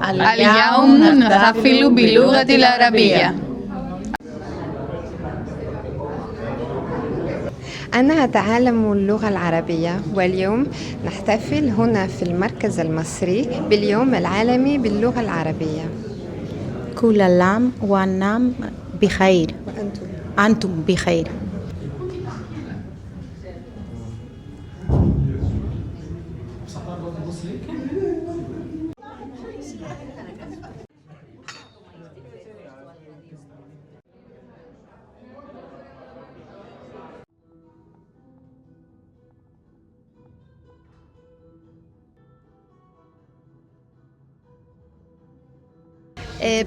اليوم نحتفل باللغة العربية. أنا أتعلم اللغة العربية، واليوم نحتفل هنا في المركز المصري باليوم العالمي باللغة العربية. كل العام وأنتم بخير. أنتم بخير.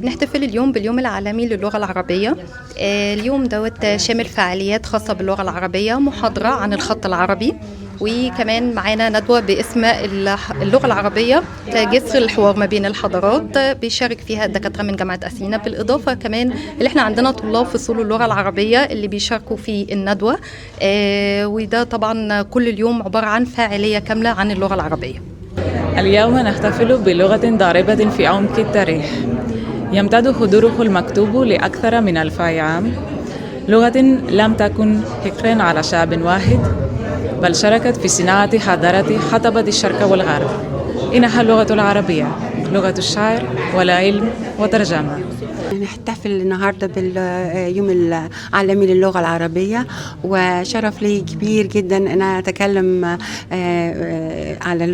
بنحتفل اليوم باليوم العالمي للغة العربية. اليوم شامل فعاليات خاصة باللغة العربية، محاضرة عن الخط العربي، وكمان معانا ندوة باسم اللغة العربية جسر الحوار ما بين الحضارات، بيشارك فيها الدكاترة من جامعة أثينا، بالإضافة كمان اللي احنا عندنا طلاب فصول اللغة العربية اللي بيشاركوا في الندوة. وده طبعا كل اليوم عبارة عن فاعلية كاملة عن اللغة العربية. اليوم نحتفل بلغة ضاربة في عمق التاريخ، يمتد حضوره المكتوب لأكثر من 1000 عام. لغة لم تكن حكرا على شعب واحد، بل شاركت في صناعة حضارة حطبت الشرق والغرب. إنها اللغة العربية، لغة الشعر والعلم وترجمة. نحتفل النهارده باليوم العالمي للغة العربية، وشرف لي كبير جدا أن أنا أتكلم على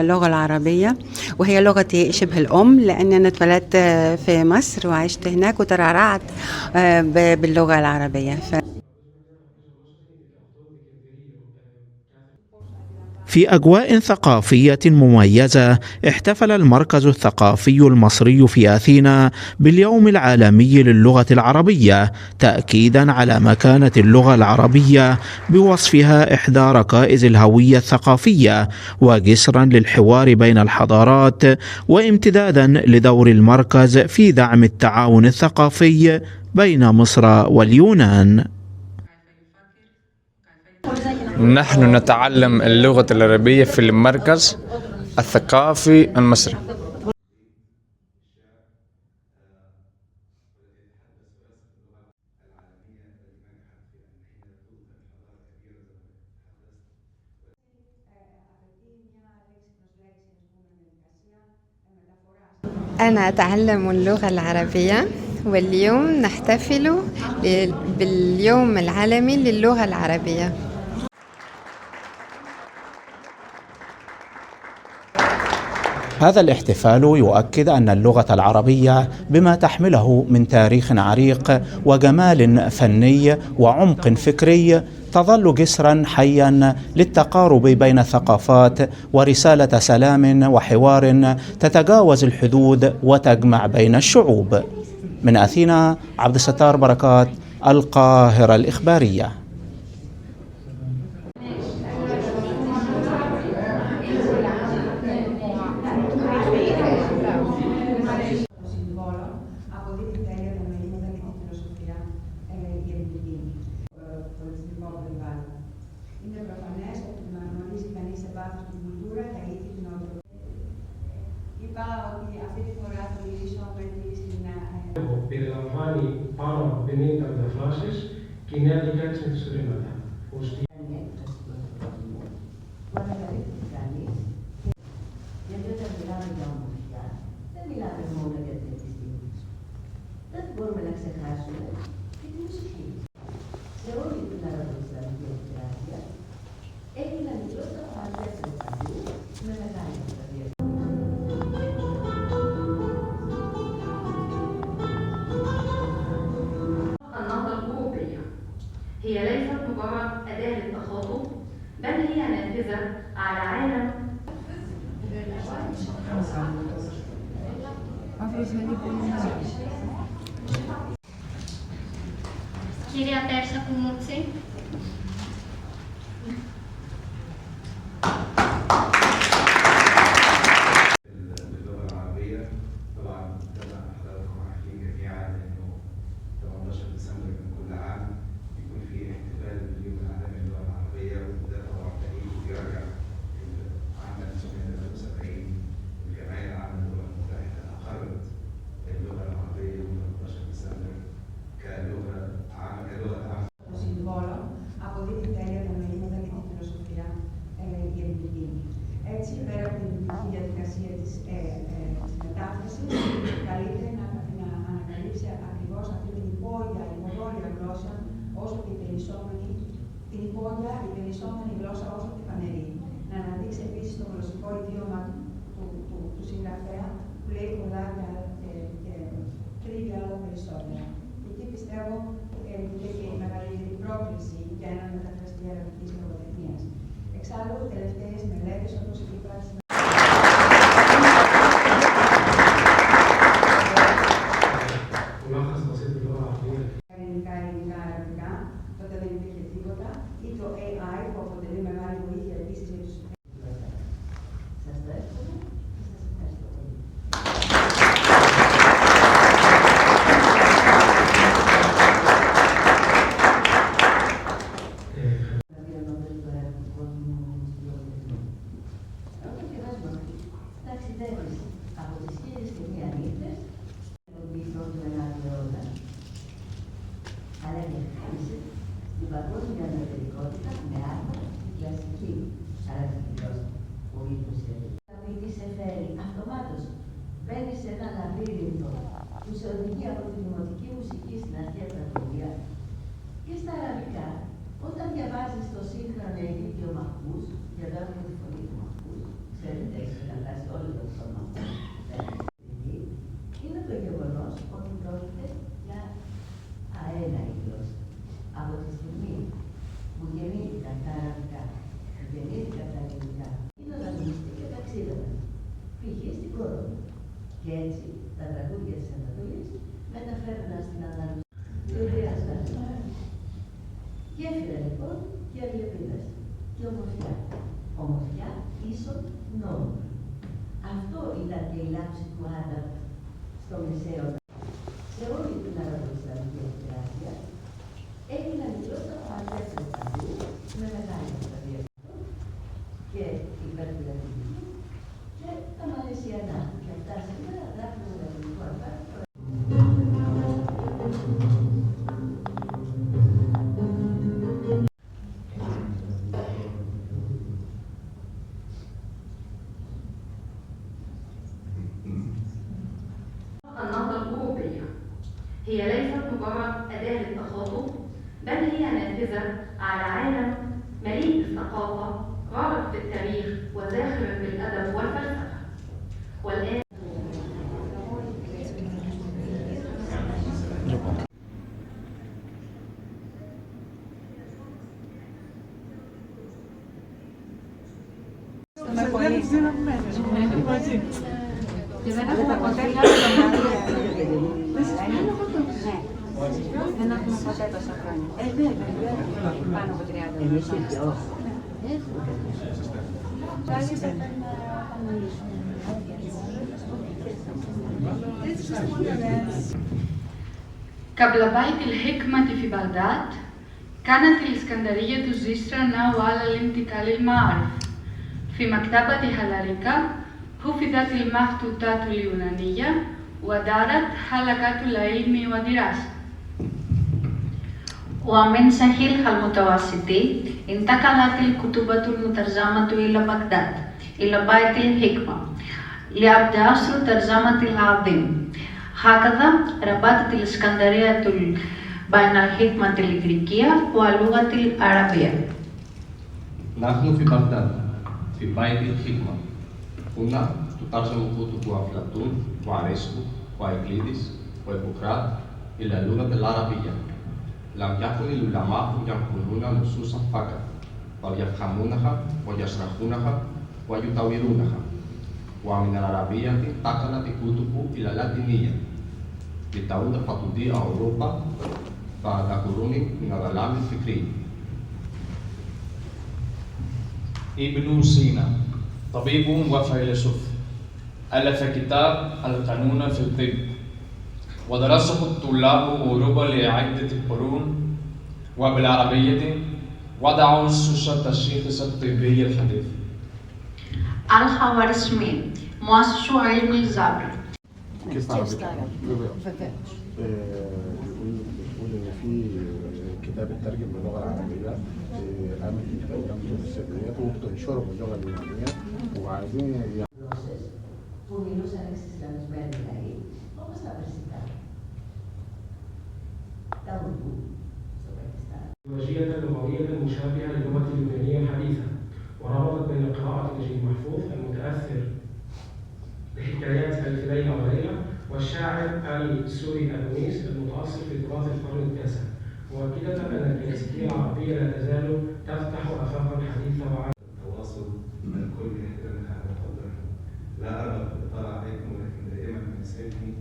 اللغة العربية، وهي لغتي شبه الأم، لأن أنا اتولدت في مصر وعشت هناك وترعرعت باللغة العربية. في أجواء ثقافية مميزة، احتفل المركز الثقافي المصري في أثينا باليوم العالمي للغة العربية، تأكيدا على مكانة اللغة العربية بوصفها إحدى ركائز الهوية الثقافية وجسرا للحوار بين الحضارات، وامتدادا لدور المركز في دعم التعاون الثقافي بين مصر واليونان. نحن نتعلم اللغة العربية في المركز الثقافي المصري. أنا أتعلم اللغة العربية، واليوم نحتفل باليوم العالمي للغة العربية. هذا الاحتفال يؤكد أن اللغة العربية بما تحمله من تاريخ عريق وجمال فني وعمق فكري تظل جسرا حيا للتقارب بين الثقافات ورسالة سلام وحوار تتجاوز الحدود وتجمع بين الشعوب. من أثينا، عبد الستار بركات، القاهرة الإخبارية. Περιλαμβάνει πάνω από 50 μεταφράσεις και η νέα διακάτηση με μυθιστορήματα. Γιατί όταν μιλάμε για ομορφιά, δεν μιλάμε μόνο για την επιστήμη. Δεν μπορούμε να ξεχάσουμε και τη μουσική. Σε όλη την αραβοϊσλαμική επικράτεια έγιναν οι πρώτα παλιές ρεφαλιού με μεγάλη ευκαιρία. النهضة الأوروبية هي ليست مجرد أداة للتخاطب، بل هي نافذة على عالم. Κυρία Πέρσα Κουμούτσι. την υπόγεια η περισσότερη γλώσσα όσο και φανερή. Να αναδείξει επίσης το γλωσσικό ιδίωμα του συγγραφέα που λέει πολλά και κρύβει άλλα περισσότερα. Και εκεί πιστεύω και η μεγαλύτερη πρόκληση για έναν μεταφραστή αραβικής λογοτεχνίας. Εξάλλου, τελευταίες μελέτες όπως η πράξη ελληνικά, αραβικά, τότε δεν υπήρχε τίποτα, ή το AI που αποτελεί μεγάλη βοήθεια επίσης για τους Σας το εύχομαι και σας ευχαριστώ πολύ. Όταν διαβάζουμε ταξιδεύεις από τις 1001 νύχτες, πρώτη μεγάλη όρτα, αλλά διευκρίνησε την παγκόσμια αναπηρικότητα με άρμα την κλασική αραβική γλώσσα. Πολύ προσφέρει. Να μην τη σε φέρει αυτομάτως. Μπαίνει σε ένα λαβύρινθο που σε οδηγεί από τη δημοτική μουσική στην αρχαία τραγωδία και στα αραβικά. Όταν διαβάζεις το σύγχρονο Αιγύπτιο Μαχπούς, και εδώ έχουμε τη φωνή του Μαχπούς, ξέρετε, έχει καταστάσει όλο το χρόνο είναι το γεγονός ότι πρόκειται για αέναη γλώσσα. Από τη στιγμή που γεννήθηκαν τα αραβικά, που γεννήθηκαν τα ελληνικά, γίνονταν μυστή και ταξίδευαν. Π.χ. στην Κόρδοβα. Και έτσι τα τραγούδια της Ανατολής μεταφέρονταν στην Ανατολή. Και επηρεάζαν. Γέφυρα λοιπόν και αλληλεπίδραση. Και ομορφιά. Ομορφιά ίσον νόμο. Αυτό ήταν και η λάμψη του Άνταμ στο Μεσαίο. Σε όλη την αραβοϊσλαμική επικράτεια έγιναν η γλώσσα παντεύσεων παντού με μεγάλη αυτοδία και υπερπλατική και τα μαλαισιανά. Και αυτά σήμερα γράφουν με ελληνικό αλφάβητο. النهضة الأوروبية هي ليست مجرد أداة للتخاطب، بل هي نافذة على عالم مليء بالثقافة، غارق في التاريخ وزاخر بالأدب والفلسفة. والآن Και δεν έχουμε ποτέ τόσα χρόνια. Δεν έχουμε ποτέ τόσα χρόνια. Πάνω από 30 Εμείς και δυο. قبل بيت الحكمة في بغداد كانت الإسكندرية الزسرة نوع لانتقال المعارف. في مكتبة هلاليكا حفظت المخطوطات اليونانية ودارت حلقات العلم والدراسة. ومن سهيل المتوسطي انتقلت الكتب المترجمة إلى بغداد إلى بيت الحكمة لعبد عصر ترجمة العظيم. هكذا ربطت الإسكندرية بين الحكمة الغريكية واللغة العربية. نحن في بغداد في بيت الحكمة. هنا تترجم كتب أفلاطون وأرسطو وإقليدس وهيبوكرات إلى اللغة العربية. لم يكن العلماء ينقلون نصوصا فقط، بل يفهمونها ويشرحونها ويطورونها. ومن العربية انتقلت الكتب إلى اللاتينية لتعود فتضيء أوروبا بعد قرون من الظلام الفكري. ابن سينا طبيب وفيلسوف ألف كتاب القانون في الطب ودرسه الطلاب أوروبا لعدة قرون وبالعربية وضعوا أسس التشخيص الطبي الحديث. الخوارزمي مؤسس علم الجبر. بيقول ان في كتاب اترجم باللغه العربيه قامت الدوله السريات وبتنشره باللغه اليونانيه وعايزين που μιλούσαν εξισλαμισμένοι λαοί, όπως τα περσικά. Τα Ουρδού στο Πακιστάν. التكنولوجيا المالية المشاركة والشاعر السوري أدونيس المتأصل في تراث القرن التاسع، مؤكدة أن الكلاسيكية العربية لا تزال تفتح آفاقا حديثة وعالم. التواصل الكل يحترمها ويقدرها. لا أرغب بالإطلاع عليكم ولكن دائما ما يسعدني.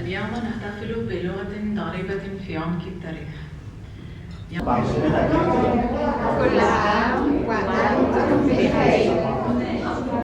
اليوم نحتفل بلغة ضاربة في عمق التاريخ. كل عام وأنتم بخير.